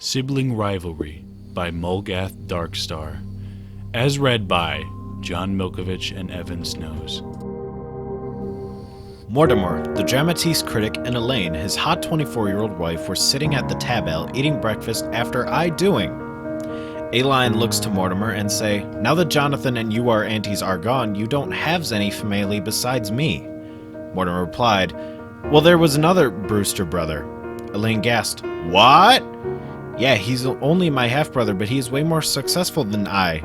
Sibling Rivalry by Mulgath Darkstar. As read by John Milkovich and Evan Snows. Mortimer, the Dramatiste critic, and Elaine, his hot 24-year-old wife, were sitting at the tabel eating breakfast after I-doing. Elaine looks to Mortimer and say, "Now that Jonathan and you our aunties are gone, you don't have any family besides me." Mortimer replied, "Well, there was another Brewster brother." Elaine gasped, "What?" "Yeah, he's only my half-brother, but he's way more successful than I.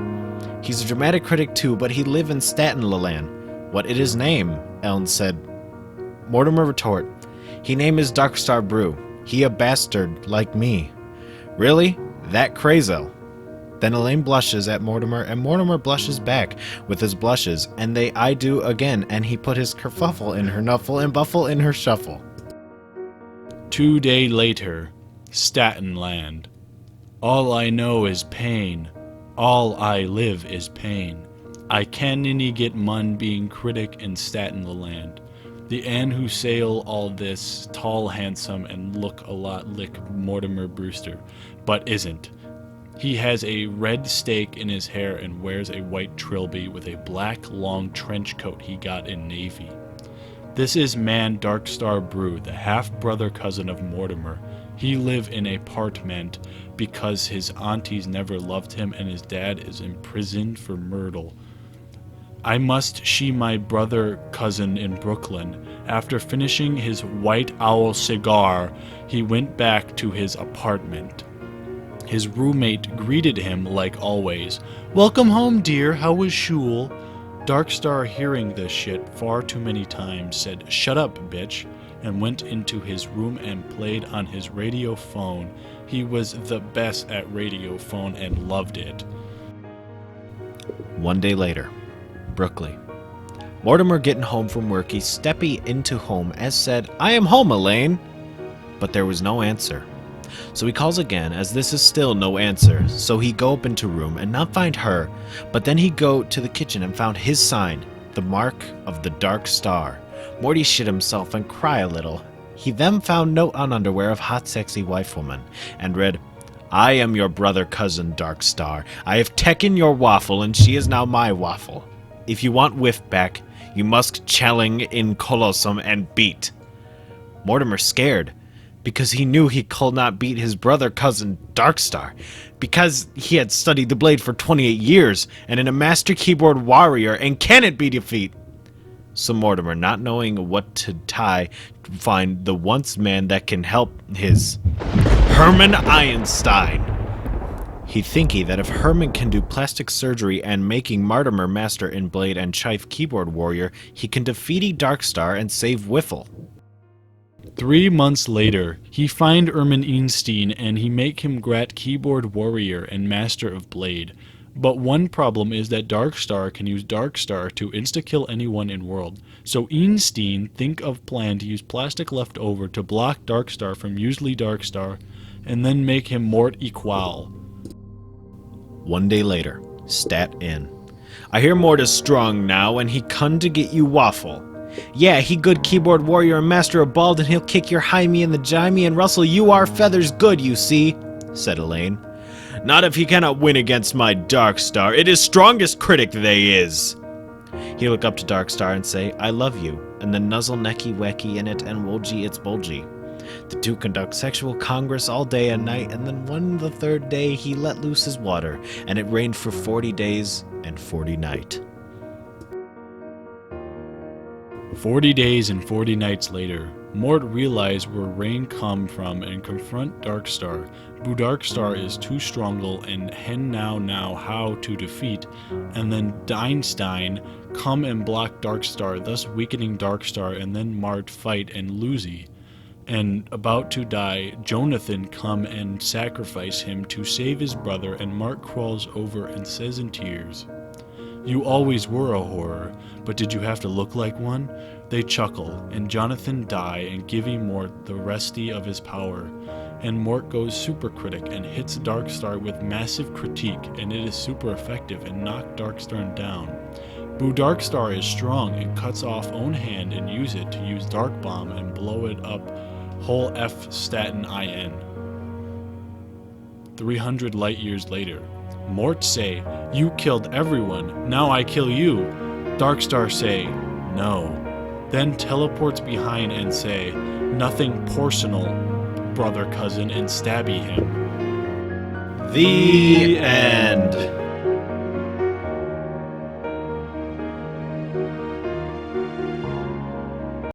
He's a dramatic critic too, but he live in Staten Island." "What is his name?" Ellen said. Mortimer retort, "He name is Darkstar Brew. He a bastard like me." "Really? That crazy?" Then Elaine blushes at Mortimer, and Mortimer blushes back with his blushes, and they I do again, and he put his kerfuffle in her nuffle and buffle in her shuffle. 2 days later, Staten Land. All I know is pain. All I live is pain. I can any get mun being critic in Staten Land. The Anne who sail all this, tall, handsome, and look a lot like Mortimer Brewster, but isn't. He has a red stake in his hair and wears a white trilby with a black long trench coat he got in Navy. This is man Darkstar Brew, the half-brother cousin of Mortimer. He live in a apartment because his aunties never loved him and his dad is imprisoned for murder. I must see my brother cousin in Brooklyn. After finishing his White Owl cigar, he went back to his apartment. His roommate greeted him like always. "Welcome home, dear. How was shul?" Darkstar, hearing this shit far too many times, said, "Shut up, bitch," and went into his room and played on his radio phone. He was the best at radio phone and loved it. 1 day later, Brooklyn. Mortimer getting home from work, he steppy into home as said, "I am home, Elaine." But there was no answer. So he calls again, as this is still no answer. So he go up into room and not find her, but then he go to the kitchen and found his sign, the mark of the dark star. Morty shit himself and cry a little. He then found note on underwear of hot sexy wife woman and read, "I am your brother cousin Dark Star. I have taken your waffle and she is now my waffle. If you want whiff back, you must challing in Colossum and beat." Mortimer scared, because he knew he could not beat his brother cousin Darkstar, because he had studied the blade for 28 years and in a master keyboard warrior and cannot be defeat. So Mortimer, not knowing what to tie, find the once man that can help his Herman Einstein. He thinky that if Herman can do plastic surgery and making Mortimer master in blade and chief keyboard warrior, he can defeat Darkstar and save Wiffle. 3 months later, he find Ermin Einstein and he make him grat keyboard warrior and master of blade. But one problem is that Darkstar can use Darkstar to insta-kill anyone in world. So Einstein think of plan to use plastic left over to block Darkstar from usually Darkstar, and then make him Mort equal. 1 day later, Stat in. I hear Mort is strong now and he come to get you waffle. Yeah, he good keyboard warrior and master of bald and he'll kick your high-me in the jimey and rustle you our feathers good, you see, said Elaine. Not if he cannot win against my Darkstar. It is strongest critic they is. He look up to Darkstar and say, I love you, and then nuzzle necky wacky in it and wojgy it's bulgy. The two conduct sexual congress all day and night, and then one the third day he let loose his water, and it rained for 40 days and 40 night. 40 days and 40 nights later, Mort realize where rain come from and confront Darkstar. Bu Darkstar is too strongle and hen now how to defeat, and then Einstein come and block Darkstar, thus weakening Darkstar, and then Mart fight and losey. And about to die, Jonathan come and sacrifice him to save his brother, and Mart crawls over and says in tears, "You always were a horror, but did you have to look like one?" They chuckle, and Jonathan die and giving Mort the resty of his power. And Mort goes super critic and hits Darkstar with massive critique, and it is super effective and knock Darkstar down. Bu Darkstar is strong and cuts off own hand and use it to use Dark Bomb. 'em, and blow it up whole F statin IN. 1 300 light years later. Mort say, "You killed everyone, now I kill you." Darkstar say, "No." Then teleports behind and say, "Nothing personal, brother cousin," and stabby him. The end.